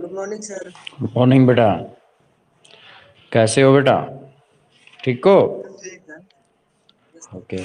Good morning sir. Morning बेटा। कैसे हो बेटा? ठीक हो? ठीक है। ओके।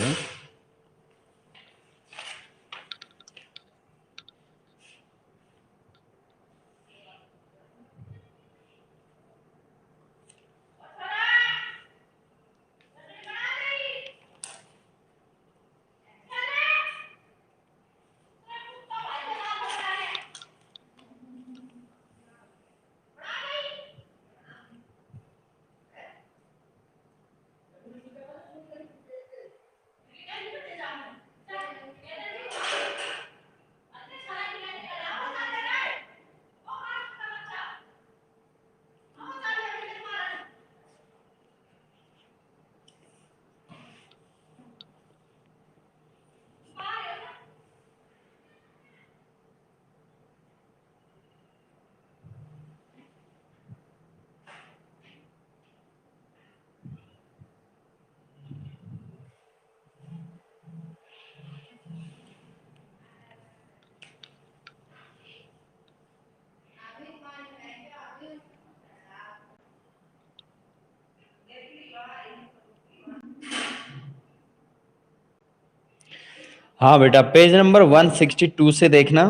हाँ बेटा, पेज नंबर 162 से देखना।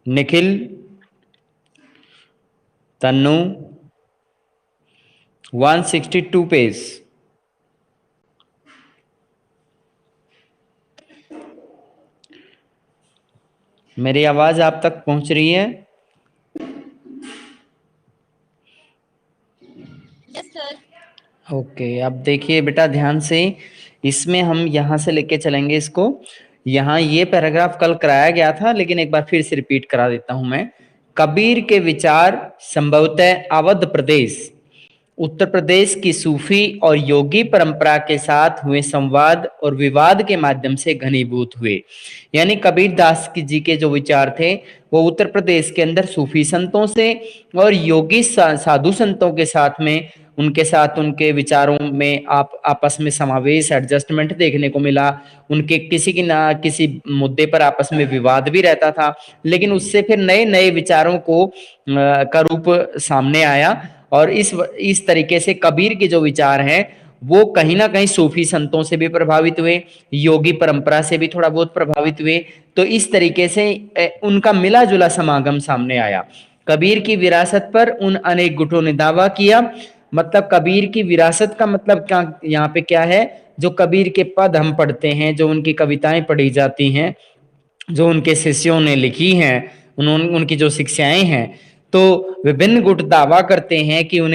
निखिल, तन्नू, 162 पेज। मेरी आवाज आप तक पहुंच रही है? Yes sir. ओके, अब देखिए बेटा ध्यान से। इसमें हम यहां से लेके चलेंगे इसको। यहाँ ये पैराग्राफ कल कराया गया था, लेकिन एक बार फिर से रिपीट करा देता हूं मैं। कबीर के विचार संभवतः अवध प्रदेश, उत्तर प्रदेश की सूफी और योगी परंपरा के साथ हुए संवाद और विवाद के माध्यम से घनीभूत हुए। यानी कबीर दास जी के जो विचार थे वो उत्तर प्रदेश के अंदर सूफी संतों से और योगी साधु संतों के साथ में, उनके साथ उनके विचारों में आप आपस में समावेश, एडजस्टमेंट देखने को मिला। उनके किसी की ना किसी मुद्दे पर आपस में विवाद भी रहता था, लेकिन उससे फिर नए नए विचारों को का रूप सामने आया। और इस तरीके से कबीर के जो विचार हैं वो कहीं ना कहीं सूफी संतों से भी प्रभावित हुए, योगी परंपरा से भी थोड़ा बहुत प्रभावित हुए। तो इस तरीके से उनका मिला जुला समागम सामने आया। कबीर की विरासत पर उन अनेक गुटों ने दावा किया। मतलब कबीर की विरासत का मतलब क्या यहाँ पे क्या है? जो कबीर के पद हम पढ़ते हैं, जो उनकी कविताएं पढ़ी जाती हैं, जो उनके शिष्यों ने लिखी हैं, उनकी जो शिक्षाएं हैं, तो विभिन्न गुट दावा करते हैं कि जो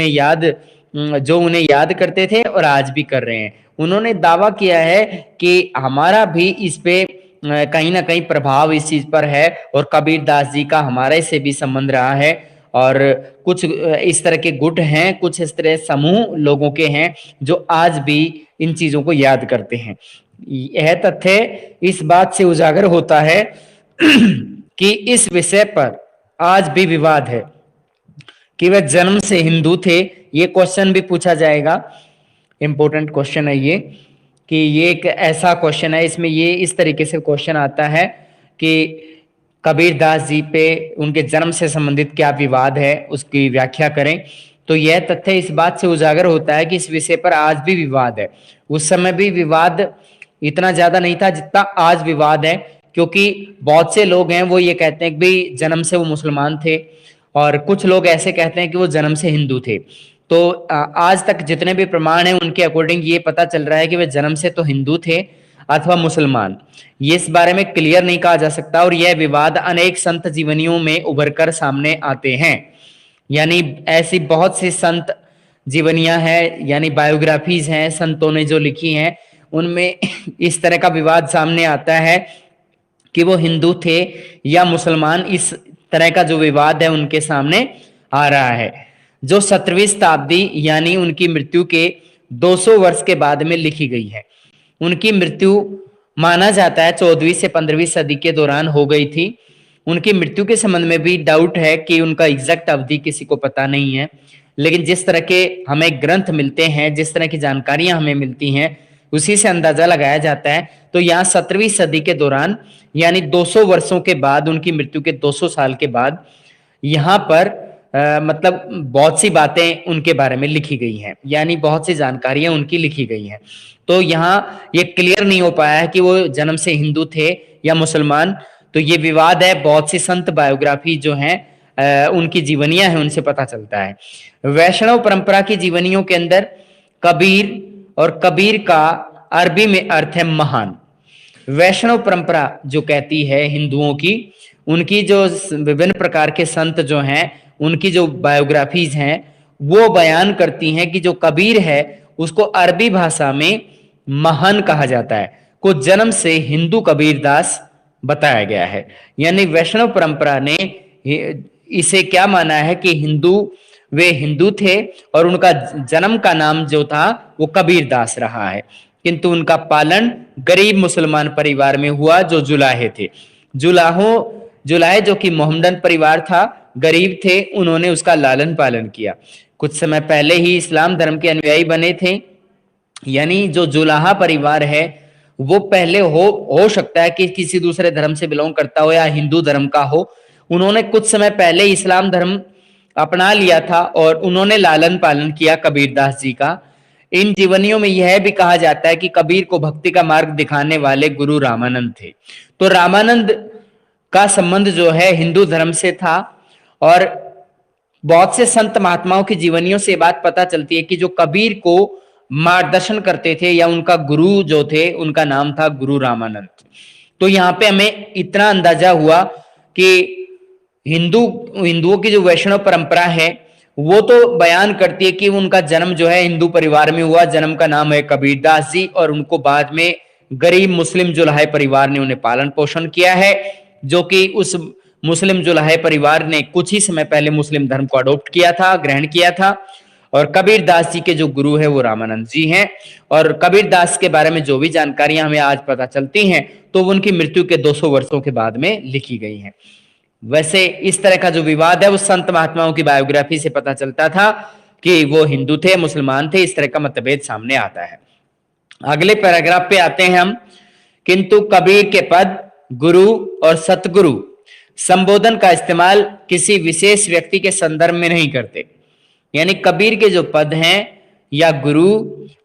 उन्हें याद करते थे और आज भी कर रहे हैं। उन्होंने दावा किया है कि हमारा भी इस पे कहीं ना कहीं प्रभाव इस चीज पर है, और कबीर दास जी का हमारे से भी संबंध रहा है। और कुछ इस तरह के गुट हैं, कुछ इस तरह समूह लोगों के हैं जो आज भी इन चीजों को याद करते हैं। यह तथ्य इस बात से उजागर होता है कि इस विषय पर आज भी विवाद है कि वे जन्म से हिंदू थे। ये क्वेश्चन भी पूछा जाएगा, इंपॉर्टेंट क्वेश्चन है ये, कि ये एक ऐसा क्वेश्चन है, इसमें ये इस तरीके से क्वेश्चन आता है कि कबीर दास जी पे उनके जन्म से संबंधित क्या विवाद है, उसकी व्याख्या करें। तो यह तथ्य इस बात से उजागर होता है कि इस विषय पर आज भी विवाद है। उस समय भी विवाद इतना ज्यादा नहीं था जितना आज विवाद है, क्योंकि बहुत से लोग हैं वो ये कहते हैं कि भाई जन्म से वो मुसलमान थे, और कुछ लोग ऐसे कहते हैं कि वो जन्म से हिंदू थे। तो आज तक जितने भी प्रमाण हैं उनके अकॉर्डिंग ये पता चल रहा है कि वे जन्म से तो हिंदू थे अथवा मुसलमान। ये इस बारे में क्लियर नहीं कहा जा सकता, और यह विवाद अनेक संत जीवनियों में उभर कर सामने आते हैं। यानी ऐसी बहुत सी संत जीवनियां हैं, यानी बायोग्राफीज हैं, संतों ने जो लिखी हैं, उनमें इस तरह का विवाद सामने आता है कि वो हिंदू थे या मुसलमान। इस तरह का जो विवाद है उनके सामने आ रहा है, जो 17वीं शताब्दी यानी उनकी मृत्यु के 200 वर्ष के बाद में लिखी गई है। उनकी मृत्यु माना जाता है 14वीं से 15वीं सदी के दौरान हो गई थी। उनकी मृत्यु के संबंध में भी डाउट है कि उनका एग्जैक्ट अवधि किसी को पता नहीं है, लेकिन जिस तरह के हमें ग्रंथ मिलते हैं, जिस तरह की जानकारियां हमें मिलती हैं, उसी से अंदाजा लगाया जाता है। तो यहाँ 17वीं सदी के दौरान यानी 200 वर्षों के बाद, उनकी मृत्यु के 200 साल के बाद, यहाँ पर मतलब बहुत सी बातें उनके बारे में लिखी गई हैं, यानी बहुत सी जानकारियां उनकी लिखी गई हैं। तो यहाँ ये क्लियर नहीं हो पाया है कि वो जन्म से हिंदू थे या मुसलमान, तो ये विवाद है। बहुत सी संत बायोग्राफी जो हैं उनकी जीवनियां हैं, उनसे पता चलता है। वैष्णव परंपरा की जीवनियों के अंदर कबीर, और कबीर का अरबी में अर्थ है महान। वैष्णव परंपरा जो कहती है हिंदुओं की, उनकी जो विभिन्न प्रकार के संत जो हैं, उनकी जो बायोग्राफीज हैं, वो बयान करती हैं कि जो कबीर है उसको अरबी भाषा में महान कहा जाता है, को जन्म से हिंदू कबीरदास बताया गया है। यानी वैष्णव परंपरा ने इसे क्या माना है कि वे हिंदू थे और उनका जन्म का नाम जो था वो कबीरदास रहा है, किंतु उनका पालन गरीब मुसलमान परिवार में हुआ जो जुलाहे थे। जुलाहे जो कि मोहम्मदन परिवार था, गरीब थे, उन्होंने उसका लालन पालन किया। कुछ समय पहले ही इस्लाम धर्म के अनुयायी बने थे। यानी जो जुलाहा परिवार है वो पहले हो सकता है कि किसी दूसरे धर्म से बिलोंग करता हो या हिंदू धर्म का हो, उन्होंने कुछ समय पहले इस्लाम धर्म अपना लिया था और उन्होंने लालन पालन किया कबीरदास जी का। इन जीवनियों में यह भी कहा जाता है कि कबीर को भक्ति का मार्ग दिखाने वाले गुरु रामानंद थे। तो रामानंद का संबंध जो है हिंदू धर्म से था। और बहुत से संत महात्माओं की जीवनियों से बात पता चलती है कि जो कबीर को मार्गदर्शन करते थे या उनका गुरु जो थे, उनका नाम था गुरु रामानंद। तो यहाँ पे हमें इतना अंदाजा हुआ कि हिंदुओं की जो वैष्णव परंपरा है वो तो बयान करती है कि उनका जन्म जो है हिंदू परिवार में हुआ, जन्म का नाम है कबीरदास जी, और उनको बाद में गरीब मुस्लिम जुलाहे परिवार ने उन्हें पालन पोषण किया है, जो कि उस मुस्लिम जुलाहे परिवार ने कुछ ही समय पहले मुस्लिम धर्म को अडॉप्ट किया था, ग्रहण किया था। और कबीरदास जी के जो गुरु है वो रामानंद जी हैं। और कबीरदास के बारे में जो भी जानकारियां हमें आज पता चलती हैं तो उनकी मृत्यु के 200 वर्षों के बाद में लिखी गई हैं। वैसे इस तरह का जो विवाद है वो संत महात्माओं की बायोग्राफी से पता चलता था कि वो हिंदू थे, मुसलमान थे, इस तरह का मतभेद सामने आता है। अगले पैराग्राफ पे आते हैं हम। किंतु कबीर के पद, गुरु और सतगुरु संबोधन का इस्तेमाल किसी विशेष व्यक्ति के संदर्भ में नहीं करते। यानी कबीर के जो पद हैं या गुरु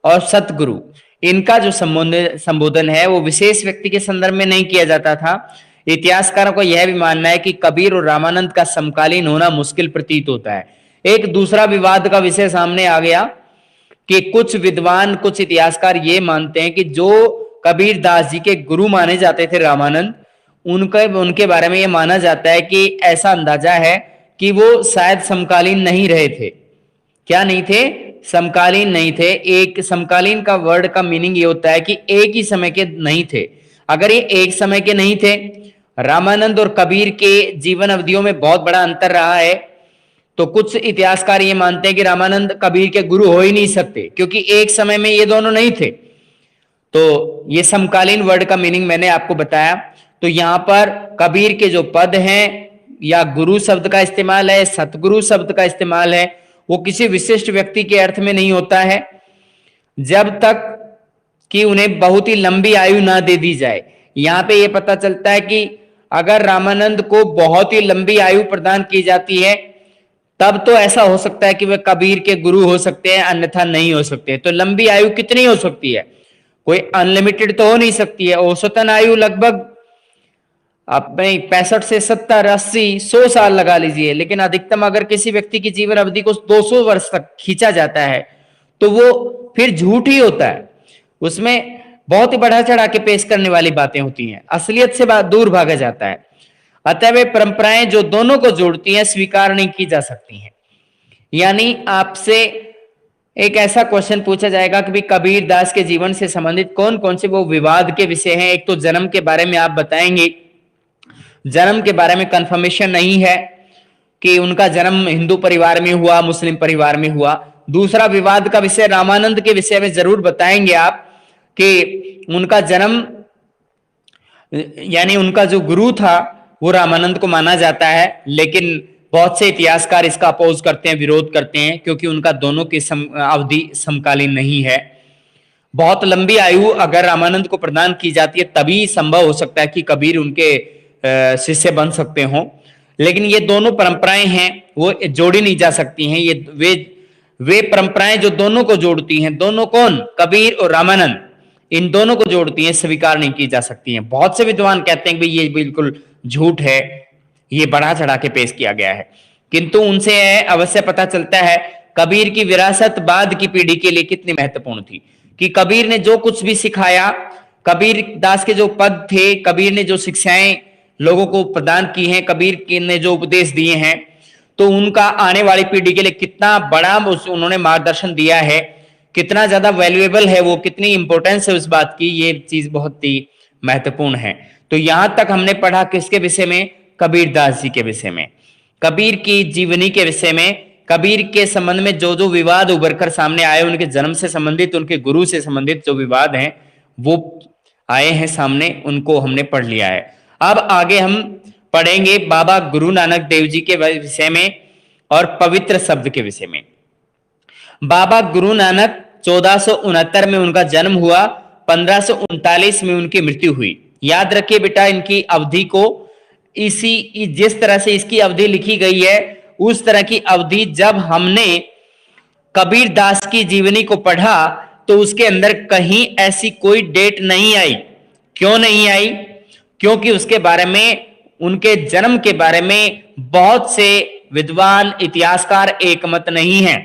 और सतगुरु, इनका जो संबोधन है वो विशेष व्यक्ति के संदर्भ में नहीं किया जाता था। इतिहासकारों को यह भी मानना है कि कबीर और रामानंद का समकालीन होना मुश्किल प्रतीत होता है। एक दूसरा विवाद का विषय सामने आ गया कि कुछ विद्वान, कुछ इतिहासकार ये मानते हैं कि जो कबीरदास जी के गुरु माने जाते थे रामानंद, उनके बारे में यह माना जाता है कि ऐसा अंदाजा है कि वो शायद समकालीन नहीं रहे थे। क्या नहीं थे? समकालीन नहीं थे। एक समकालीन का वर्ड का मीनिंग ये होता है कि एक ही समय के नहीं थे। अगर ये एक समय के नहीं थे, रामानंद और कबीर के जीवन अवधियों में बहुत बड़ा अंतर रहा है, तो कुछ इतिहासकार ये मानते हैं कि रामानंद कबीर के गुरु हो ही नहीं सकते, क्योंकि एक समय में ये दोनों नहीं थे। तो ये समकालीन वर्ड का मीनिंग मैंने आपको बताया। तो यहां पर कबीर के जो पद हैं या गुरु शब्द का इस्तेमाल है, सतगुरु शब्द का इस्तेमाल है, वो किसी विशिष्ट व्यक्ति के अर्थ में नहीं होता है जब तक कि उन्हें बहुत ही लंबी आयु ना दे दी जाए। यहां पे ये पता चलता है कि अगर रामानंद को बहुत ही लंबी आयु प्रदान की जाती है तब तो ऐसा हो सकता है कि वे कबीर के गुरु हो सकते हैं, अन्यथा नहीं हो सकते। तो लंबी आयु कितनी हो सकती है? कोई अनलिमिटेड तो हो नहीं सकती है। औसतन आयु लगभग अपने 65 से 70, 80, 100 साल लगा लीजिए, लेकिन अधिकतम अगर किसी व्यक्ति की जीवन अवधि को 200 वर्ष तक खींचा जाता है तो वो फिर झूठ ही होता है। उसमें बहुत ही बढ़ा चढ़ा के पेश करने वाली बातें होती हैं, असलियत से दूर भागा जाता है। अतः वे परंपराएं जो दोनों को जोड़ती हैं स्वीकार नहीं की जा सकती हैं। यानी आपसे एक ऐसा क्वेश्चन पूछा जाएगा कि कबीर दास के जीवन से संबंधित कौन कौन से वो विवाद के विषय हैं। एक तो जन्म के बारे में आप बताएंगे, जन्म के बारे में कंफर्मेशन नहीं है कि उनका जन्म हिंदू परिवार में हुआ, मुस्लिम परिवार में हुआ। दूसरा विवाद का विषय रामानंद के विषय में जरूर बताएंगे आप कि उनका जन्म, यानी उनका जो गुरु था वो रामानंद को माना जाता है, लेकिन बहुत से इतिहासकार इसका अपोज करते हैं, विरोध करते हैं, क्योंकि उनका दोनों की अवधि समकालीन नहीं है। बहुत लंबी आयु अगर रामानंद को प्रदान की जाती है तभी संभव हो सकता है कि कबीर उनके शिष्य बन सकते हों, लेकिन ये दोनों परंपराएं हैं वो जोड़ी नहीं जा सकती हैं। ये वे परंपराएं जो दोनों को जोड़ती हैं, दोनों कौन, कबीर और रामानंद, इन दोनों को जोड़ती हैं, स्वीकार नहीं की जा सकती हैं। बहुत से विद्वान कहते हैं कि ये बिल्कुल झूठ है, ये बढ़ा चढ़ा के पेश किया गया है, किंतु उनसे अवश्य पता चलता है कबीर की विरासत बाद की पीढ़ी के लिए कितनी महत्वपूर्ण थी, कि कबीर ने जो कुछ भी सिखाया, कबीर दास के जो पद थे, कबीर ने जो शिक्षाएं लोगों को प्रदान की हैं, कबीर ने जो उपदेश दिए हैं, तो उनका आने वाली पीढ़ी के लिए कितना बड़ा उन्होंने मार्गदर्शन दिया है, कितना ज्यादा वैल्यूएबल है वो, कितनी इंपॉर्टेंस है उस बात की, ये चीज बहुत ही महत्वपूर्ण है। तो यहां तक हमने पढ़ा किसके विषय में, कबीर दास जी के विषय में, कबीर की जीवनी के विषय में, कबीर के संबंध में जो जो विवाद उभर कर सामने आए, उनके जन्म से संबंधित, उनके गुरु से संबंधित जो विवाद हैं वो आए हैं सामने, उनको हमने पढ़ लिया है। अब आगे हम पढ़ेंगे बाबा गुरु नानक देव जी के विषय में और पवित्र शब्द के विषय में। बाबा गुरु नानक 1469 में उनका जन्म हुआ, 1539 में उनकी मृत्यु हुई। याद रखिए बेटा इनकी अवधि को, जिस तरह से इसकी अवधि लिखी गई है उस तरह की अवधि जब हमने कबीर दास की जीवनी को पढ़ा तो उसके अंदर कहीं ऐसी कोई डेट नहीं आई। क्यों नहीं आई? क्योंकि उसके बारे में, उनके जन्म के बारे में बहुत से विद्वान इतिहासकार एकमत नहीं हैं।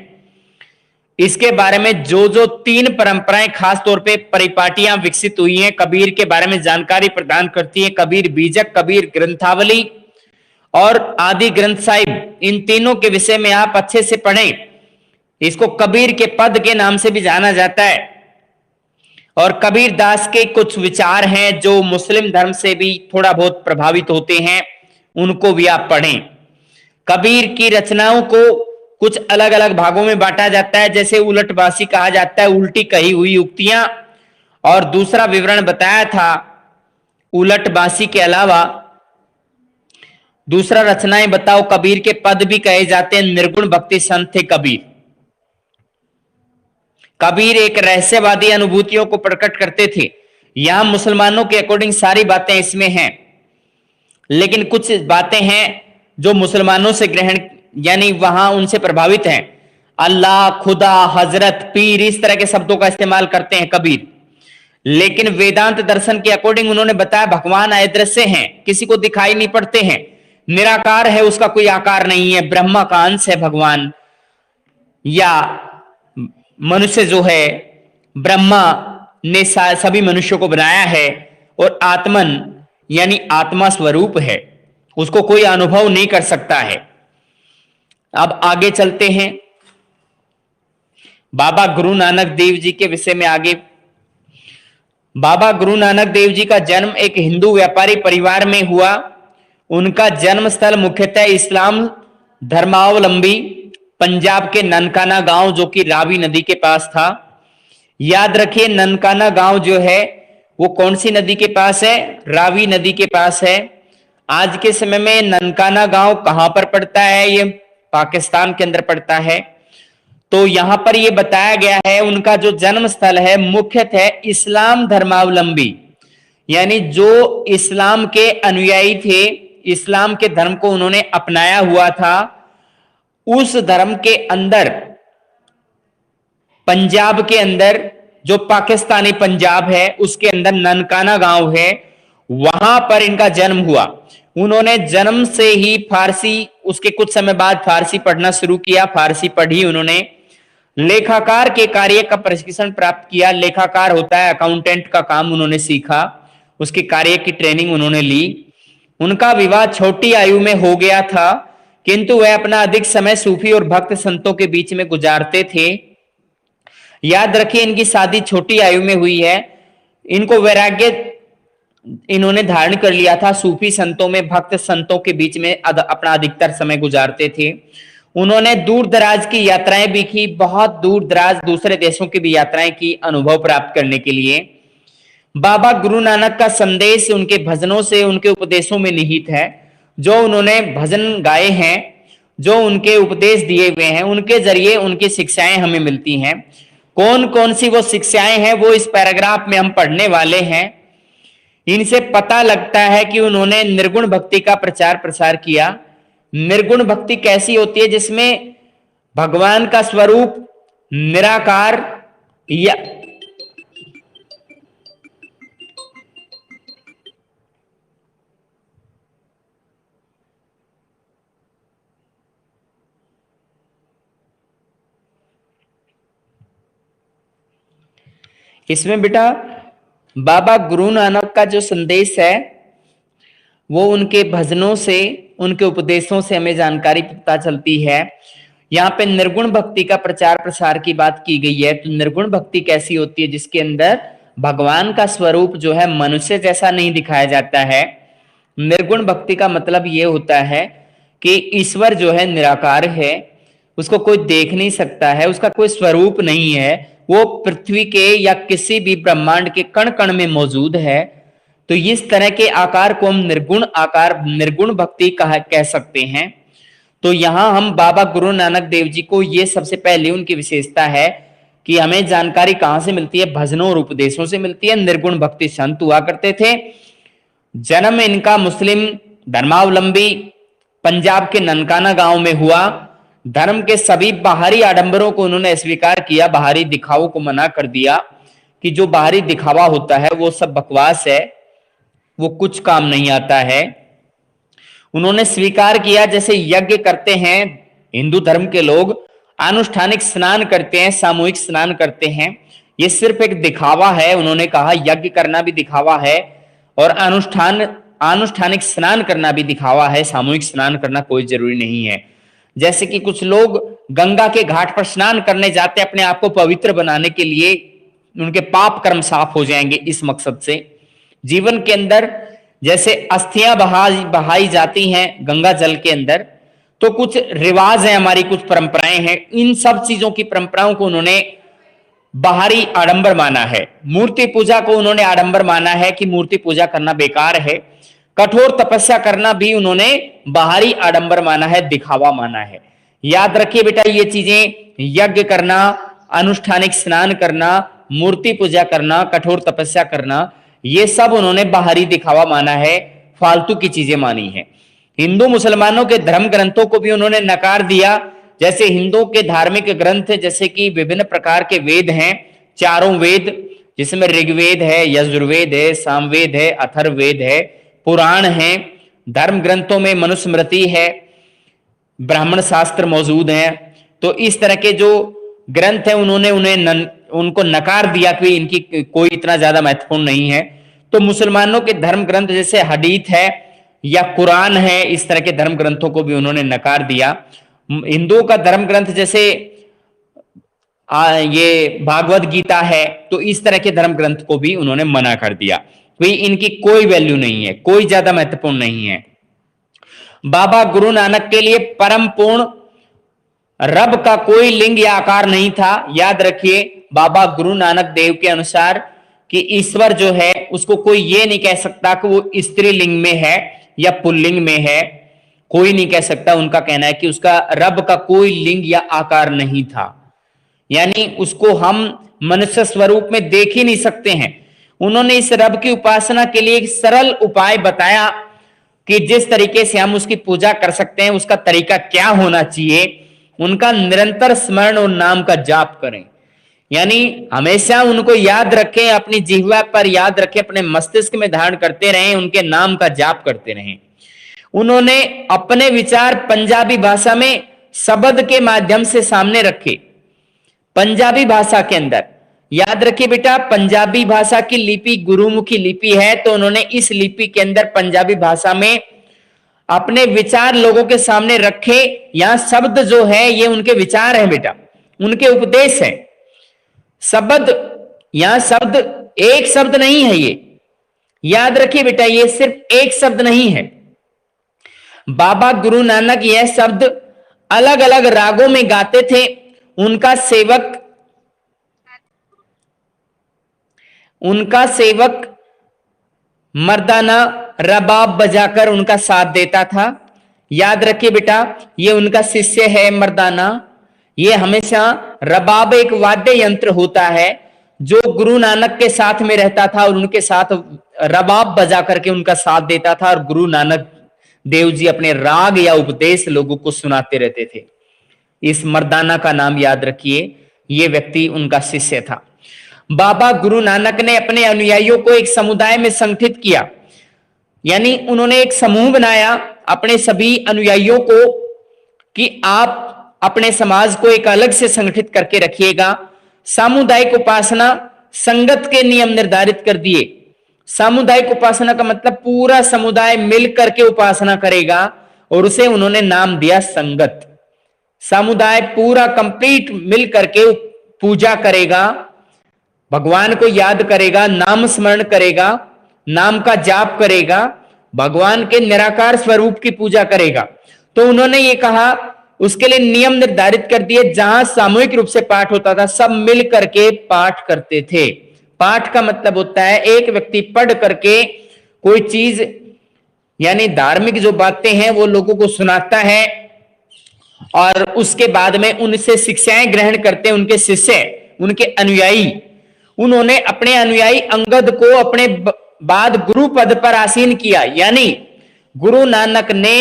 इसके बारे में जो जो 3 परंपराएं खास तौर पे परिपाटियां विकसित हुई हैं, कबीर के बारे में जानकारी प्रदान करती हैं, कबीर बीजक, कबीर ग्रंथावली और आदि ग्रंथ साहिब, इन तीनों के विषय में आप अच्छे से पढ़ें। इसको कबीर के पद के नाम से भी जाना जाता है। और कबीर दास के कुछ विचार हैं जो मुस्लिम धर्म से भी थोड़ा बहुत प्रभावित होते हैं, उनको भी आप पढ़ें। कबीर की रचनाओं को कुछ अलग अलग भागों में बांटा जाता है, जैसे उलटबासी कहा जाता है, उल्टी कही हुई उक्तियां, और दूसरा विवरण बताया था उलटबासी के अलावा दूसरा रचनाएं बताओ। कबीर के पद भी कहे जाते हैं, निर्गुण भक्ति संत थे कबीर। कबीर एक रहस्यवादी अनुभूतियों को प्रकट करते थे। यहां मुसलमानों के अकॉर्डिंग सारी बातें इसमें हैं, लेकिन कुछ बातें हैं जो मुसलमानों से ग्रहण, यानी वहां उनसे प्रभावित हैं। अल्लाह, खुदा, हजरत, पीर, इस तरह के शब्दों का इस्तेमाल करते हैं कबीर। लेकिन वेदांत दर्शन के अकॉर्डिंग उन्होंने बताया भगवान अदृश्य हैं, किसी को दिखाई नहीं पड़ते हैं, निराकार है, उसका कोई आकार नहीं है, ब्रह्मा का अंश है भगवान, या मनुष्य जो है ब्रह्मा ने सभी मनुष्यों को बनाया है, और आत्मन यानी आत्मा स्वरूप है, उसको कोई अनुभव नहीं कर सकता है। अब आगे चलते हैं बाबा गुरु नानक देव जी के विषय में। आगे बाबा गुरु नानक देव जी का जन्म एक हिंदू व्यापारी परिवार में हुआ। उनका जन्म स्थल मुख्यतः इस्लाम धर्मावलंबी पंजाब के ननकाना गांव, जो कि रावी नदी के पास था। याद रखिए ननकाना गांव जो है वो कौन सी नदी के पास है? रावी नदी के पास है। आज के समय में ननकाना गांव कहां पर पड़ता है? ये पाकिस्तान के अंदर पड़ता है। तो यहां पर ये बताया गया है उनका जो जन्म स्थल है मुख्यतः इस्लाम धर्मावलंबी, यानी जो इस्लाम के अनुयायी थे, इस्लाम के धर्म को उन्होंने अपनाया हुआ था, उस धर्म के अंदर पंजाब के अंदर, जो पाकिस्तानी पंजाब है उसके अंदर ननकाना गांव है, वहां पर इनका जन्म हुआ। उन्होंने जन्म से ही फारसी, उसके कुछ समय बाद फारसी पढ़ना शुरू किया, फारसी पढ़ी उन्होंने। लेखाकार के कार्य का प्रशिक्षण प्राप्त किया। लेखाकार होता है अकाउंटेंट का काम उन्होंने सीखा, उसके कार्य की ट्रेनिंग उन्होंने ली। उनका विवाह छोटी आयु में हो गया था, किंतु वह अपना अधिक समय सूफी और भक्त संतों के बीच में गुजारते थे। याद रखिए इनकी शादी छोटी आयु में हुई है। इनको वैराग्य इन्होंने धारण कर लिया था, सूफी संतों में, भक्त संतों के बीच में अपना अधिकतर समय गुजारते थे। उन्होंने दूर दराज की यात्राएं भी की, बहुत दूर दराज दूसरे देशों की भी यात्राएं की अनुभव प्राप्त करने के लिए। बाबा गुरु नानक का संदेश उनके भजनों से, उनके उपदेशों में निहित है। जो उन्होंने भजन गाए हैं, जो उनके उपदेश दिए हुए हैं, उनके जरिए उनकी शिक्षाएं हमें मिलती हैं। कौन कौन सी वो शिक्षाएं हैं वो इस पैराग्राफ में हम पढ़ने वाले हैं। इनसे पता लगता है कि उन्होंने निर्गुण भक्ति का प्रचार प्रसार किया। निर्गुण भक्ति कैसी होती है? जिसमें भगवान का स्वरूप निराकार या इसमें बेटा बाबा गुरु नानक का जो संदेश है वो उनके भजनों से, उनके उपदेशों से हमें जानकारी पता चलती है। यहाँ पे निर्गुण भक्ति का प्रचार प्रसार की बात की गई है। तो निर्गुण भक्ति कैसी होती है? जिसके अंदर भगवान का स्वरूप जो है मनुष्य जैसा नहीं दिखाया जाता है। निर्गुण भक्ति का मतलब ये होता है कि ईश्वर जो है निराकार है, उसको कोई देख नहीं सकता है, उसका कोई स्वरूप नहीं है, वो पृथ्वी के या किसी भी ब्रह्मांड के कण कण में मौजूद है। तो इस तरह के आकार को हम निर्गुण आकार, निर्गुण भक्ति कह सकते हैं। तो यहां हम बाबा गुरु नानक देव जी को, ये सबसे पहले उनकी विशेषता है कि हमें जानकारी कहां से मिलती है? भजनों और उपदेशों से मिलती है। निर्गुण भक्ति संत हुआ करते थे। जन्म इनका मुस्लिम धर्मावलंबी पंजाब के ननकाना गांव में हुआ। धर्म के सभी बाहरी आडंबरों को उन्होंने स्वीकार किया, बाहरी दिखावों को मना कर दिया कि जो बाहरी दिखावा होता है वो सब बकवास है, वो कुछ काम नहीं आता है। उन्होंने स्वीकार किया जैसे यज्ञ करते हैं हिंदू धर्म के लोग, अनुष्ठानिक स्नान करते हैं, सामूहिक स्नान करते हैं, ये सिर्फ एक दिखावा है। उन्होंने कहा यज्ञ करना भी दिखावा है और अनुष्ठानिक स्नान करना भी दिखावा है, सामूहिक स्नान करना कोई जरूरी नहीं है। जैसे कि कुछ लोग गंगा के घाट पर स्नान करने जाते हैं अपने आप को पवित्र बनाने के लिए, उनके पाप कर्म साफ हो जाएंगे इस मकसद से। जीवन के अंदर जैसे अस्थियां बहाई जाती हैं गंगा जल के अंदर, तो कुछ रिवाज है हमारी, कुछ परंपराएं हैं, इन सब चीजों की परंपराओं को उन्होंने बाहरी आडंबर माना है। मूर्ति पूजा को उन्होंने आडंबर माना है कि मूर्ति पूजा करना बेकार है। कठोर तपस्या करना भी उन्होंने बाहरी आडंबर माना है, दिखावा माना है। याद रखिए बेटा, ये चीजें यज्ञ करना, अनुष्ठानिक स्नान करना, मूर्ति पूजा करना, कठोर तपस्या करना, ये सब उन्होंने बाहरी दिखावा माना है, फालतू की चीजें मानी है। हिंदू मुसलमानों के धर्म ग्रंथों को भी उन्होंने नकार दिया। जैसे हिंदुओं के धार्मिक ग्रंथ जैसे कि विभिन्न प्रकार के वेद हैं, चारों वेद, जिसमें ऋग्वेद है, यजुर्वेद है, सामवेद है, अथर्ववेद है, पुराण है, धर्म ग्रंथों में मनुस्मृति है, ब्राह्मण शास्त्र मौजूद हैं। तो इस तरह के जो ग्रंथ है उन्होंने उनको नकार दिया कि इनकी कोई इतना ज्यादा महत्वपूर्ण नहीं है। तो मुसलमानों के धर्म ग्रंथ जैसे हदीस है या कुरान है, इस तरह के धर्म ग्रंथों को भी उन्होंने नकार दिया। हिंदुओं का धर्म ग्रंथ जैसे ये भागवत गीता है, तो इस तरह के धर्म ग्रंथ को भी उन्होंने मना कर दिया, कोई इनकी कोई वैल्यू नहीं है, कोई ज्यादा महत्वपूर्ण नहीं है। बाबा गुरु नानक के लिए परम पूर्ण रब का कोई लिंग या आकार नहीं था। याद रखिए, बाबा गुरु नानक देव के अनुसार कि ईश्वर जो है उसको कोई ये नहीं कह सकता कि वो स्त्रीलिंग में है या पुल्लिंग में है, कोई नहीं कह सकता। उनका कहना है कि उसका रब का कोई लिंग या आकार नहीं था, यानी उसको हम मनुष्य स्वरूप में देख ही नहीं सकते हैं। उन्होंने इस रब की उपासना के लिए एक सरल उपाय बताया कि जिस तरीके से हम उसकी पूजा कर सकते हैं, उसका तरीका क्या होना चाहिए। उनका निरंतर स्मरण और नाम का जाप करें, यानी हमेशा उनको याद रखें, अपनी जिह्वा पर याद रखें, अपने मस्तिष्क में धारण करते रहें, उनके नाम का जाप करते रहें। उन्होंने अपने विचार पंजाबी भाषा में शब्द के माध्यम से सामने रखे। पंजाबी भाषा के अंदर याद रखिए बेटा, पंजाबी भाषा की लिपि गुरुमुखी लिपि है, तो उन्होंने इस लिपि के अंदर पंजाबी भाषा में अपने विचार लोगों के सामने रखे। यहां शब्द जो है ये उनके विचार हैं बेटा, उनके उपदेश हैं। शब्द, यहां शब्द एक शब्द नहीं है, ये याद रखिए बेटा, ये सिर्फ एक शब्द नहीं है। बाबा गुरु नानक यह शब्द अलग अलग रागों में गाते थे। उनका सेवक मर्दाना रबाब बजाकर उनका साथ देता था। याद रखिए बेटा, ये उनका शिष्य है मर्दाना। ये हमेशा रबाब एक वाद्य यंत्र होता है जो गुरु नानक के साथ में रहता था और उनके साथ रबाब बजा करके उनका साथ देता था और गुरु नानक देव जी अपने राग या उपदेश लोगों को सुनाते रहते थे। इस मर्दाना का नाम याद रखिए, ये व्यक्ति उनका शिष्य था। बाबा गुरु नानक ने अपने अनुयायियों को एक समुदाय में संगठित किया, यानी उन्होंने एक समूह बनाया अपने सभी अनुयायियों को कि आप अपने समाज को एक अलग से संगठित करके रखिएगा। सामुदायिक उपासना संगत के नियम निर्धारित कर दिए। सामुदायिक उपासना का मतलब पूरा समुदाय मिल करके उपासना करेगा, और उसे उन्होंने नाम दिया संगत। समुदाय पूरा कंप्लीट मिल करके पूजा करेगा, भगवान को याद करेगा, नाम स्मरण करेगा, नाम का जाप करेगा, भगवान के निराकार स्वरूप की पूजा करेगा। तो उन्होंने ये कहा, उसके लिए नियम निर्धारित कर दिए। जहां सामूहिक रूप से पाठ होता था, सब मिल करके पाठ करते थे। पाठ का मतलब होता है एक व्यक्ति पढ़ करके कोई चीज, यानी धार्मिक जो बातें हैं वो लोगों को सुनाता है, और उसके बाद में उनसे शिक्षाएं ग्रहण करते हैं उनके शिष्य, उनके अनुयायी। उन्होंने अपने अनुयायी अंगद को अपने बाद गुरु पद पर आसीन किया, यानी गुरु नानक ने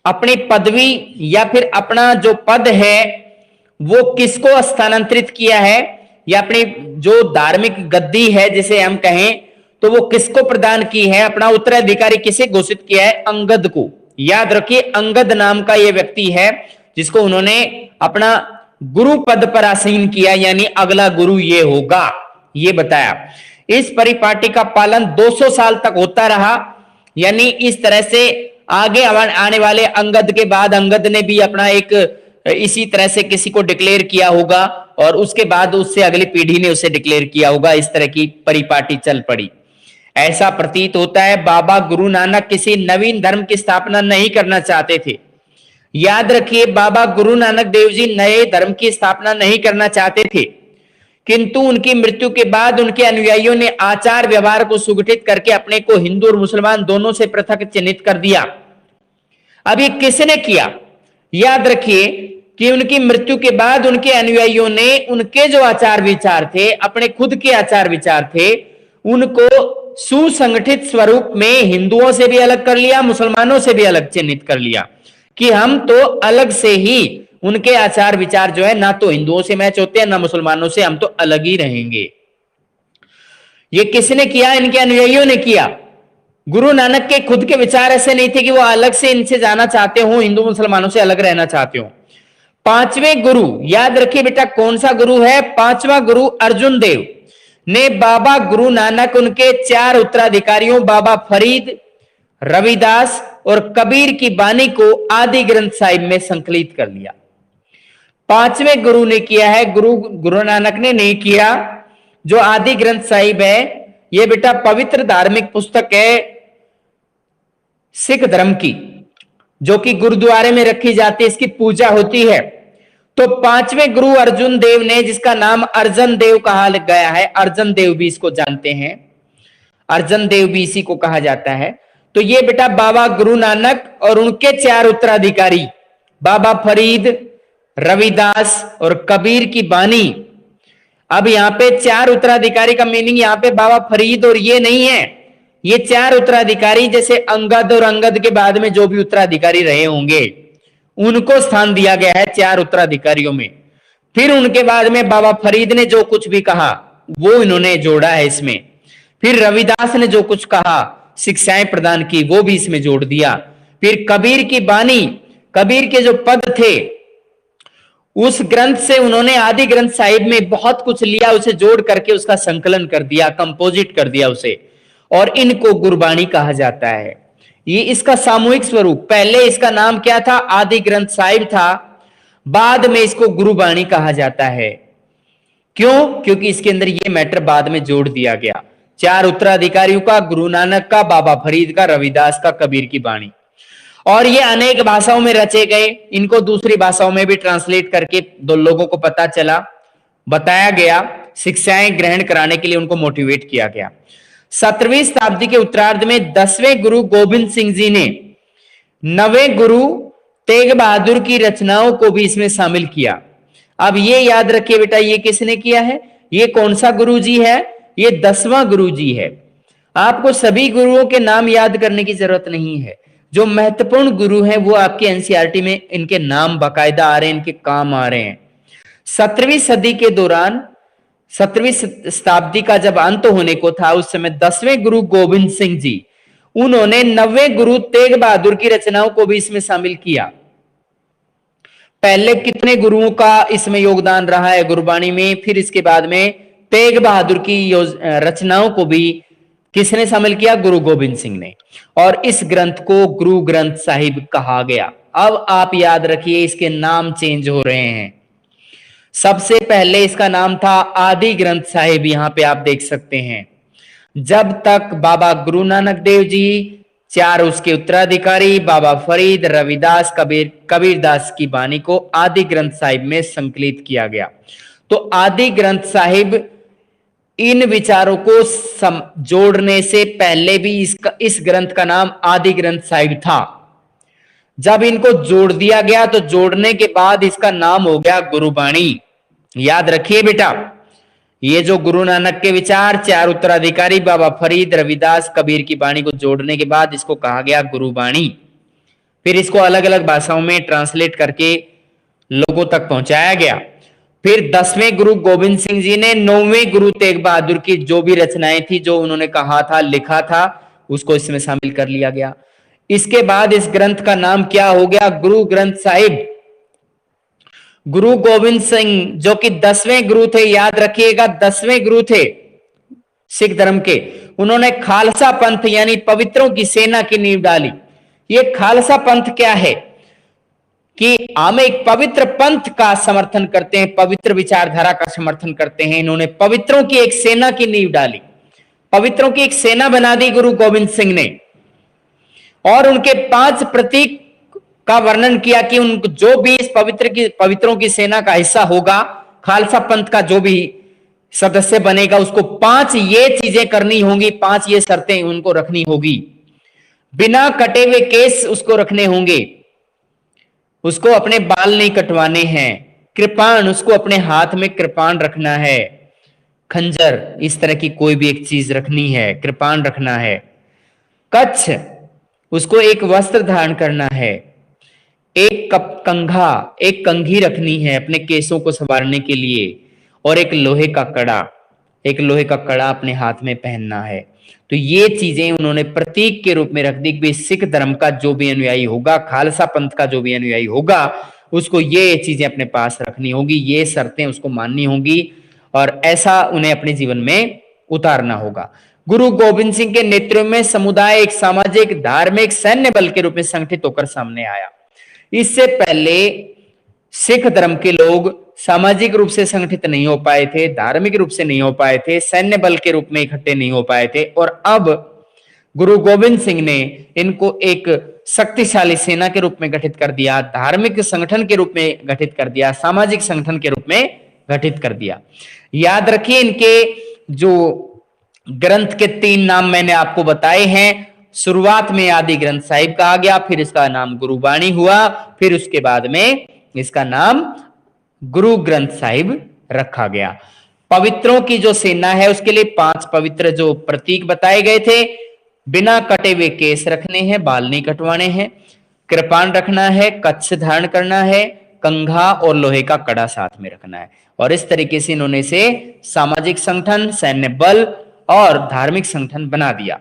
अपनी पदवी या फिर अपना जो पद है वो किसको स्थानांतरित किया है, या अपनी जो धार्मिक गद्दी है जिसे हम कहें, तो वो किसको प्रदान की है, अपना उत्तराधिकारी किसे घोषित किया है, अंगद को। याद रखिए, अंगद नाम का ये व्यक्ति है जिसको उन्होंने अपना गुरु पद पर आसीन किया, यानी अगला गुरु ये होगा, ये बताया। इस परिपाटी का पालन 200 साल तक होता रहा, यानी इस तरह से आगे आने वाले अंगद के बाद अंगद ने भी अपना एक इसी तरह से किसी को डिक्लेयर किया होगा, और उसके बाद उससे अगली पीढ़ी ने उसे डिक्लेयर किया होगा। इस तरह की परिपाटी चल पड़ी। ऐसा प्रतीत होता है बाबा गुरु नानक किसी नवीन धर्म की स्थापना नहीं करना चाहते थे। याद रखिए, बाबा गुरु नानक देव जी नए धर्म की स्थापना नहीं करना चाहते थे, किंतु उनकी मृत्यु के बाद उनके अनुयायियों ने आचार व्यवहार को सुगठित करके अपने को हिंदू और मुसलमान दोनों से पृथक चिन्हित कर दिया। अब ये किसने किया? याद रखिए कि उनकी मृत्यु के बाद उनके अनुयायियों ने उनके जो आचार विचार थे, अपने खुद के आचार विचार थे, उनको सुसंगठित स्वरूप में हिंदुओं से भी अलग कर लिया, मुसलमानों से भी अलग चिन्हित कर लिया कि हम तो अलग से ही, उनके आचार विचार जो है ना तो हिंदुओं से मैच होते हैं ना मुसलमानों से, हम तो अलग ही रहेंगे। ये किसने किया? इनके अनुयायियों ने किया। गुरु नानक के खुद के विचार ऐसे नहीं थे कि वो अलग से इनसे जाना चाहते हो, हिंदू मुसलमानों से अलग रहना चाहते हो। पांचवें गुरु, याद रखिए बेटा कौन सा गुरु है? पांचवा गुरु अर्जुन देव ने बाबा गुरु नानक, उनके 4 उत्तराधिकारियों बाबा फरीद, रविदास और कबीर की बानी को आदि ग्रंथ साहिब में संकलित कर लिया। पांचवें गुरु ने किया है, गुरु नानक ने नहीं किया। जो आदि ग्रंथ साहिब है ये बेटा पवित्र धार्मिक पुस्तक है सिख धर्म की, जो कि गुरुद्वारे में रखी जाती है, इसकी पूजा होती है। तो पांचवें गुरु अर्जुन देव ने, जिसका नाम अर्जन देव कहा गया है, अर्जन देव भी इसको जानते हैं, अर्जन देव भी इसी को कहा जाता है। तो ये बेटा बाबा गुरु नानक और उनके 4 उत्तराधिकारी बाबा फरीद, रविदास और कबीर की बानी। अब यहां पे 4 उत्तराधिकारी का मीनिंग यहां पे बाबा फरीद और ये नहीं है, ये 4 उत्तराधिकारी जैसे अंगद और अंगद के बाद में जो भी उत्तराधिकारी रहे होंगे उनको स्थान दिया गया है 4 उत्तराधिकारियों में। फिर उनके बाद में बाबा फरीद ने जो कुछ भी कहा वो इन्होंने जोड़ा है इसमें। फिर रविदास ने जो कुछ कहा, शिक्षाएं प्रदान की, वो भी इसमें जोड़ दिया। फिर कबीर की बानी, कबीर के जो पद थे उस ग्रंथ से उन्होंने आदि ग्रंथ साहिब में बहुत कुछ लिया, उसे जोड़ करके उसका संकलन कर दिया, कंपोजिट कर दिया उसे, और इनको गुरबाणी कहा जाता है। ये इसका सामूहिक स्वरूप, पहले इसका नाम क्या था? आदि ग्रंथ साहिब था, बाद में इसको गुरुबाणी कहा जाता है। क्यों? क्योंकि इसके अंदर ये मैटर बाद में जोड़ दिया गया, 4 उत्तराधिकारियों का, गुरु नानक का, बाबा फरीद का, रविदास का, कबीर की बाणी। और ये अनेक भाषाओं में रचे गए, इनको दूसरी भाषाओं में भी ट्रांसलेट करके दो लोगों को पता चला, बताया गया, शिक्षाएं ग्रहण कराने के लिए उनको मोटिवेट किया गया। 17वीं शताब्दी के उत्तरार्ध में 10वें गुरु गोविंद सिंह जी ने 9वें गुरु तेग बहादुर की रचनाओं को भी इसमें शामिल किया। अब ये याद रखिए बेटा, ये किसने किया है? ये कौन सा गुरु जी है? ये 10वां गुरु जी है। आपको सभी गुरुओं के नाम याद करने की जरूरत नहीं है। जो महत्वपूर्ण गुरु हैं वो आपके एनसीईआरटी में इनके नाम बाकायदा आ रहे हैं, इनके काम आ रहे हैं। 17वीं सदी के दौरान 17वीं शताब्दी का जब अंत होने को था, उस समय 10वें गुरु गोविंद सिंह जी, उन्होंने 9वें गुरु तेग बहादुर की रचनाओं को भी इसमें शामिल किया। पहले कितने गुरुओं का इसमें योगदान रहा है गुरबाणी में, फिर इसके बाद में तेग बहादुर की रचनाओं को भी किसने शामिल किया? गुरु गोविंद सिंह ने। और इस ग्रंथ को गुरु ग्रंथ साहिब कहा गया। अब आप याद रखिए, इसके नाम चेंज हो रहे हैं। सबसे पहले इसका नाम था आदि ग्रंथ साहिब, यहां पे आप देख सकते हैं। जब तक बाबा गुरु नानक देव जी, 4 उसके उत्तराधिकारी बाबा फरीद, रविदास, कबीरदास की बानी को आदि ग्रंथ साहिब में संकलित किया गया। तो आदि ग्रंथ साहिब इन विचारों को जोड़ने से पहले भी इस ग्रंथ का नाम आदि ग्रंथ साहिब था। जब इनको जोड़ दिया गया तो जोड़ने के बाद इसका नाम हो गया गुरुबाणी। याद रखिए बेटा, ये जो गुरु नानक के विचार, 4 उत्तराधिकारी बाबा फरीद, रविदास, कबीर की बाणी को जोड़ने के बाद इसको कहा गया गुरुबाणी। फिर इसको अलग अलग भाषाओं में ट्रांसलेट करके लोगों तक पहुंचाया गया। फिर 10वें गुरु गोविंद सिंह जी ने 9वें गुरु तेग बहादुर की जो भी रचनाएं थी, जो उन्होंने कहा था, लिखा था, उसको इसमें शामिल कर लिया गया। इसके बाद इस ग्रंथ का नाम क्या हो गया? गुरु ग्रंथ साहिब। गुरु गोविंद सिंह जो कि 10वें गुरु थे, याद रखिएगा 10वें गुरु थे सिख धर्म के, उन्होंने खालसा पंथ यानी पवित्रों की सेना की नींव डाली। ये खालसा पंथ क्या है कि हम एक पवित्र पंथ का समर्थन करते हैं, पवित्र विचारधारा का समर्थन करते हैं। इन्होंने पवित्रों की एक सेना की नींव डाली, पवित्रों की एक सेना बना दी गुरु गोविंद सिंह ने, और उनके 5 प्रतीक का वर्णन किया कि उन जो भी इस पवित्रों की सेना का हिस्सा होगा, खालसा पंथ का जो भी सदस्य बनेगा, उसको 5 ये चीजें करनी होंगी, 5 ये शर्तें उनको रखनी होगी। बिना कटे हुए केस उसको रखने होंगे, उसको अपने बाल नहीं कटवाने हैं, कृपाण, उसको अपने हाथ में कृपाण रखना है, खंजर, इस तरह की कोई भी एक चीज रखनी है, कृपाण रखना है। कच्छ, उसको एक वस्त्र धारण करना है। एक कंघा, एक कंघी रखनी है अपने केसों को संवारने के लिए, और एक लोहे का कड़ा अपने हाथ में पहनना है। तो ये चीजें उन्होंने प्रतीक के रूप में रख दी कि सिख धर्म का जो भी अनुयायी होगा, खालसा पंथ का जो भी अनुयायी होगा, उसको ये चीजें अपने पास रखनी होगी, ये शर्तें उसको माननी होंगी, और ऐसा उन्हें अपने जीवन में उतारना होगा। गुरु गोविंद सिंह के नेतृत्व में समुदाय एक सामाजिक, धार्मिक, सैन्य बल के रूप में संगठित होकर सामने आया। इससे पहले सिख धर्म के लोग सामाजिक रूप से संगठित नहीं हो पाए थे, धार्मिक रूप से नहीं हो पाए थे, सैन्य बल के रूप में इकट्ठे नहीं हो पाए थे, और अब गुरु गोविंद सिंह ने इनको एक शक्तिशाली सेना के रूप में गठित कर दिया, धार्मिक संगठन के रूप में गठित कर दिया, सामाजिक संगठन के रूप में गठित कर दिया। याद रखिए, इनके जो ग्रंथ के 3 नाम मैंने आपको बताए हैं। शुरुआत में आदि ग्रंथ साहिब कहा गया, फिर इसका नाम गुरुबाणी हुआ, फिर उसके बाद में इसका नाम गुरु ग्रंथ साहिब रखा गया। पवित्रों की जो सेना है उसके लिए 5 पवित्र जो प्रतीक बताए गए थे। बिना कटे हुए केस रखने हैं, बाल नहीं कटवाने हैं, कृपाण रखना है, कच्छ धारण करना है, कंघा और लोहे का कड़ा साथ में रखना है। और इस तरीके से इन्होंने इसे सामाजिक संगठन, सैन्य बल और धार्मिक संगठन बना दिया।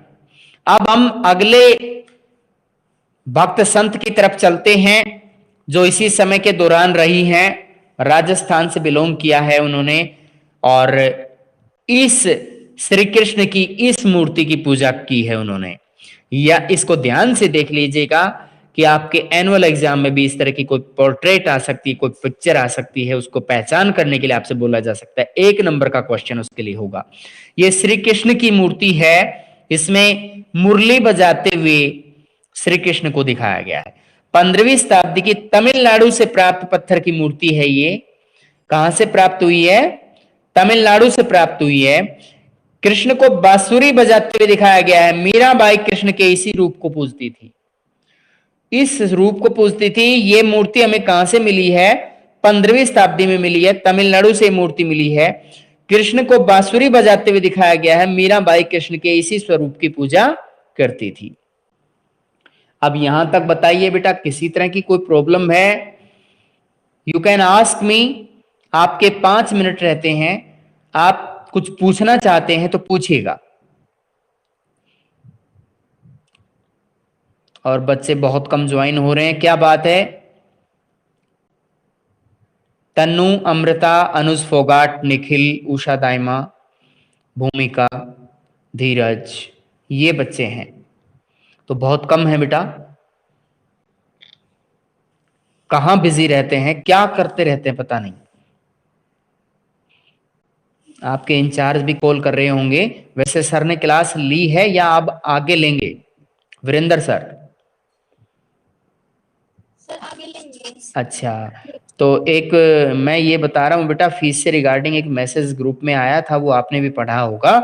अब हम अगले भक्त संत की तरफ चलते हैं, जो इसी समय के दौरान रही हैं। राजस्थान से बिलोंग किया है उन्होंने, और इस श्री कृष्ण की इस मूर्ति की पूजा की है उन्होंने। या इसको ध्यान से देख लीजिएगा कि आपके एनुअल एग्जाम में भी इस तरह की कोई पोर्ट्रेट आ सकती है, कोई पिक्चर आ सकती है, उसको पहचान करने के लिए आपसे बोला जा सकता है। 1 नंबर का क्वेश्चन उसके लिए होगा। ये श्री कृष्ण की मूर्ति है, इसमें मुरली बजाते हुए श्री कृष्ण को दिखाया गया है। 15वीं शताब्दी की तमिलनाडु से प्राप्त पत्थर की मूर्ति है ये। कहां से प्राप्त हुई है? तमिलनाडु से प्राप्त हुई है। कृष्ण को बांसुरी बजाते हुए दिखाया गया है। मीराबाई कृष्ण के इसी रूप को पूजती थी, इस रूप को पूजती थी। ये मूर्ति हमें कहां से मिली है? 15वीं शताब्दी में मिली है, तमिलनाडु से मूर्ति मिली है। कृष्ण को बांसुरी बजाते हुए दिखाया गया है। मीराबाई कृष्ण के इसी स्वरूप की पूजा करती थी। अब यहां तक बताइए बेटा, किसी तरह की कोई प्रॉब्लम है? You can ask me. आपके 5 मिनट रहते हैं, आप कुछ पूछना चाहते हैं तो पूछिएगा। और बच्चे बहुत कम ज्वाइन हो रहे हैं, क्या बात है? तन्नू, अमृता, अनुज फोगाट, निखिल, उषा दाइमा, भूमिका, धीरज, ये बच्चे हैं तो बहुत कम है बेटा। कहां बिजी रहते हैं, क्या करते रहते हैं पता नहीं। आपके इंचार्ज भी कॉल कर रहे होंगे। वैसे सर ने क्लास ली है या आप आगे लेंगे? वीरेंद्र सर आगे लेंगे। अच्छा, तो एक मैं ये बता रहा हूँ बेटा, फीस से रिगार्डिंग एक मैसेज ग्रुप में आया था, वो आपने भी पढ़ा होगा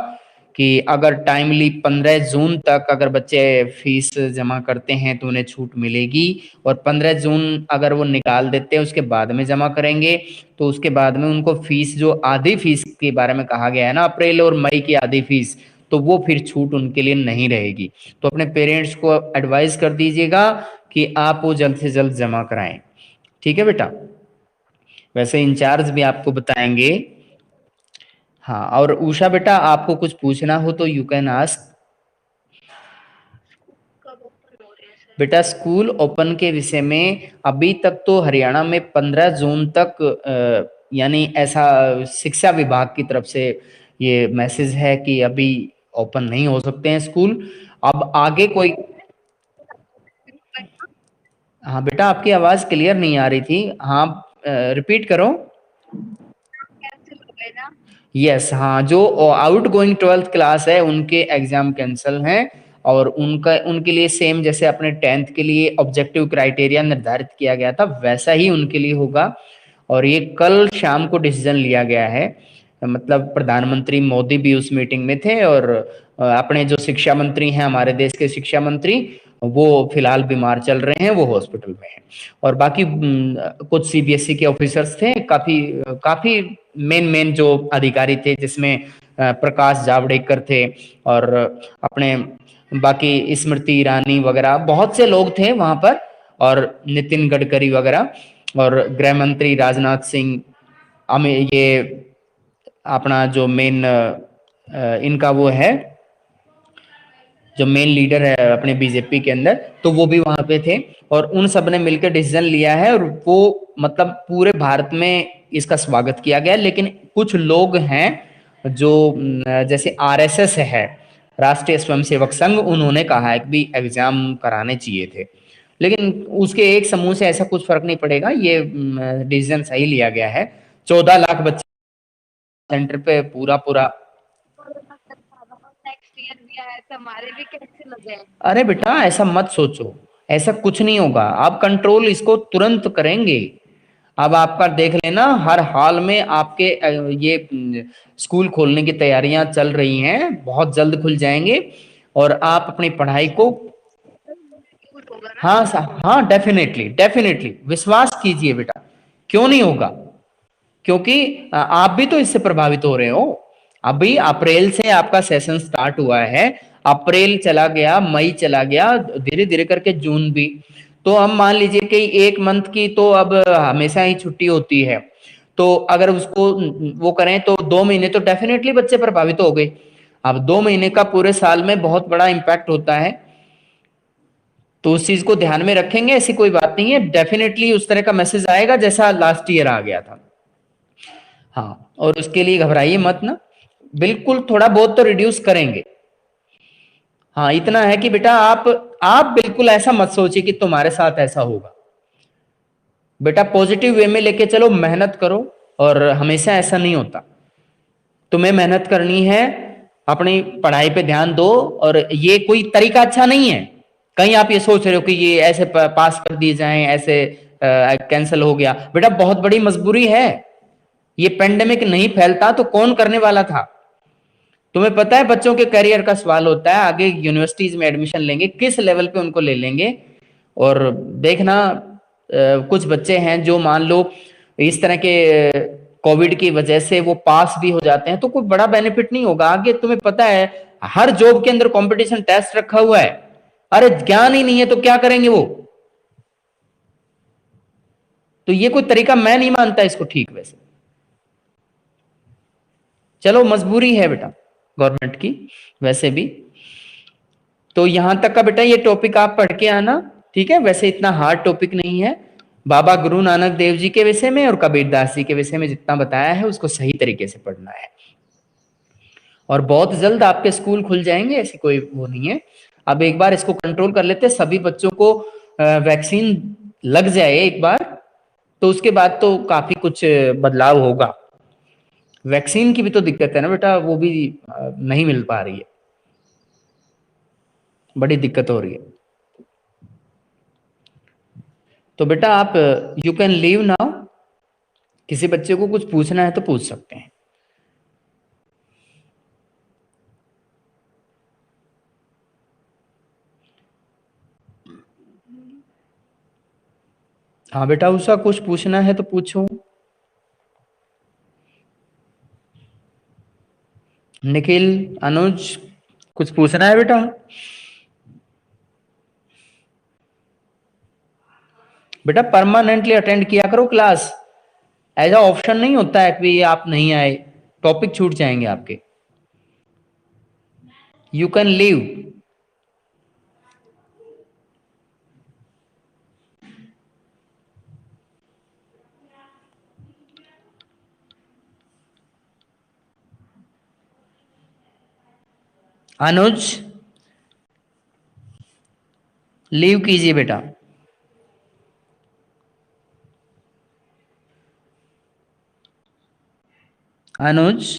कि अगर टाइमली 15 जून तक अगर बच्चे फीस जमा करते हैं तो उन्हें छूट मिलेगी, और 15 जून अगर वो निकाल देते हैं उसके बाद में जमा करेंगे तो उसके बाद में उनको फीस, जो आधी फीस के बारे में कहा गया है ना, अप्रैल और मई की आधी फीस, तो वो फिर छूट उनके लिए नहीं रहेगी। तो अपने पेरेंट्स को एडवाइस कर दीजिएगा कि आप वो जल्द से जल्द जमा कराएं। ठीक है बेटा? वैसे इंचार्ज भी आपको बताएंगे। हाँ, और उषा बेटा, आपको कुछ पूछना हो तो यू कैन आस्क। बेटा स्कूल ओपन के विषय में अभी तक तो हरियाणा में 15 जून तक यानी ऐसा शिक्षा विभाग की तरफ से ये मैसेज है कि अभी ओपन नहीं हो सकते हैं स्कूल। अब आगे कोई, हाँ बेटा आपकी आवाज क्लियर नहीं आ रही थी, हाँ रिपीट करो। यस, हाँ, जो आउट गोइंग 12th क्लास है उनके एग्जाम कैंसिल हैं, और उनका उनके लिए सेम जैसे अपने 10th के लिए ऑब्जेक्टिव क्राइटेरिया निर्धारित किया गया था वैसा ही उनके लिए होगा। और ये कल शाम को डिसीजन लिया गया है, मतलब प्रधानमंत्री मोदी भी उस मीटिंग में थे, और अपने जो शिक्षा मंत्री हैं, हमारे देश के शिक्षा मंत्री, वो फिलहाल बीमार चल रहे हैं, वो हॉस्पिटल में हैं। और बाकी कुछ सीबीएसई के ऑफिसर्स थे, काफी काफी मेन जो अधिकारी थे, जिसमें प्रकाश जावड़ेकर थे, और अपने बाकी स्मृति ईरानी वगैरह बहुत से लोग थे वहां पर, और नितिन गडकरी वगैरह, और गृह मंत्री राजनाथ सिंह, ये अपना जो मेन इनका वो है, जो मेन लीडर है अपने बीजेपी के अंदर, तो वो भी वहां पे थे, और उन सब ने मिलकर डिसीजन लिया है, और वो मतलब पूरे भारत में इसका स्वागत किया गया। लेकिन कुछ लोग हैं जो जैसे आरएसएस है, राष्ट्रीय स्वयंसेवक संघ, उन्होंने कहा है कि भी एग्जाम कराने चाहिए थे, लेकिन उसके एक समूह से ऐसा कुछ फर्क नहीं पड़ेगा, ये डिसीजन सही लिया गया है। 14 लाख बच्चे सेंटर पे पूरा पूरा। नेक्स्ट ईयर भी आया तो हमारे भी कैंसिल हो जाए। अरे बेटा ऐसा मत सोचो, ऐसा कुछ नहीं होगा, आप कंट्रोल इसको तुरंत करेंगे। अब आपका देख लेना, हर हाल में आपके ये स्कूल खोलने की तैयारियां चल रही हैं, बहुत जल्द खुल जाएंगे, और आप अपनी पढ़ाई को, हाँ हाँ, डेफिनेटली डेफिनेटली विश्वास कीजिए बेटा, क्यों नहीं होगा, क्योंकि आप भी तो इससे प्रभावित हो रहे हो। अभी अप्रैल से आपका सेशन स्टार्ट हुआ है, अप्रैल चला गया, मई चला गया, धीरे धीरे करके जून भी, तो हम मान लीजिए कि एक मंथ की तो अब हमेशा ही छुट्टी होती है, तो अगर उसको वो करें तो 2 महीने तो डेफिनेटली बच्चे प्रभावित हो गए। अब 2 महीने का पूरे साल में बहुत बड़ा इंपैक्ट होता है, तो उस चीज को ध्यान में रखेंगे, ऐसी कोई बात नहीं है, डेफिनेटली उस तरह का मैसेज आएगा जैसा लास्ट ईयर आ गया था। हाँ, और उसके लिए घबराइए मत ना, बिल्कुल थोड़ा बहुत तो रिड्यूस करेंगे। हाँ, इतना है कि बेटा आप बिल्कुल ऐसा मत सोचिए कि तुम्हारे साथ ऐसा होगा, बेटा पॉजिटिव वे में लेके चलो, मेहनत करो, और हमेशा ऐसा नहीं होता, तुम्हें मेहनत करनी है, अपनी पढ़ाई पे ध्यान दो, और ये कोई तरीका अच्छा नहीं है। कहीं आप ये सोच रहे हो कि ये ऐसे पास कर दिए जाएं, ऐसे कैंसिल हो गया, बेटा बहुत बड़ी मजबूरी है, ये पेंडेमिक नहीं फैलता तो कौन करने वाला था? तुम्हें पता है बच्चों के करियर का सवाल होता है, आगे यूनिवर्सिटीज में एडमिशन लेंगे, किस लेवल पे उनको ले लेंगे। और देखना कुछ बच्चे हैं जो मान लो इस तरह के कोविड की वजह से वो पास भी हो जाते हैं, तो कोई बड़ा बेनिफिट नहीं होगा आगे। तुम्हें पता है हर जॉब के अंदर कंपटीशन टेस्ट रखा हुआ है। अरे ज्ञान ही नहीं है तो क्या करेंगे वो? तो ये कोई तरीका मैं नहीं मानता इसको ठीक। वैसे चलो मजबूरी है बेटा गवर्नमेंट की वैसे भी। तो यहां तक का बेटा ये टॉपिक आप पढ़ के आना, ठीक है? वैसे इतना हार्ड टॉपिक नहीं है। बाबा गुरु नानक देव जी के विषय में और कबीरदास जी के विषय में जितना बताया है उसको सही तरीके से पढ़ना है। और बहुत जल्द आपके स्कूल खुल जाएंगे, ऐसी कोई वो नहीं है। अब एक बार इसको कंट्रोल कर लेते, सभी बच्चों को वैक्सीन लग जाए एक बार, तो उसके बाद तो काफी कुछ बदलाव होगा। वैक्सीन की भी तो दिक्कत है ना बेटा, वो भी नहीं मिल पा रही है, बड़ी दिक्कत हो रही है। तो बेटा आप यू कैन लीव नाउ। किसी बच्चे को कुछ पूछना है तो पूछ सकते हैं। हाँ बेटा उषा कुछ पूछना है तो पूछो। निखिल, अनुज, कुछ पूछना है बेटा? बेटा परमानेंटली अटेंड किया करो क्लास, ऐसा ऑप्शन नहीं होता है कि आप नहीं आए, टॉपिक छूट जाएंगे आपके। You can leave. Anuj leave कीजिए बेटा। अनुज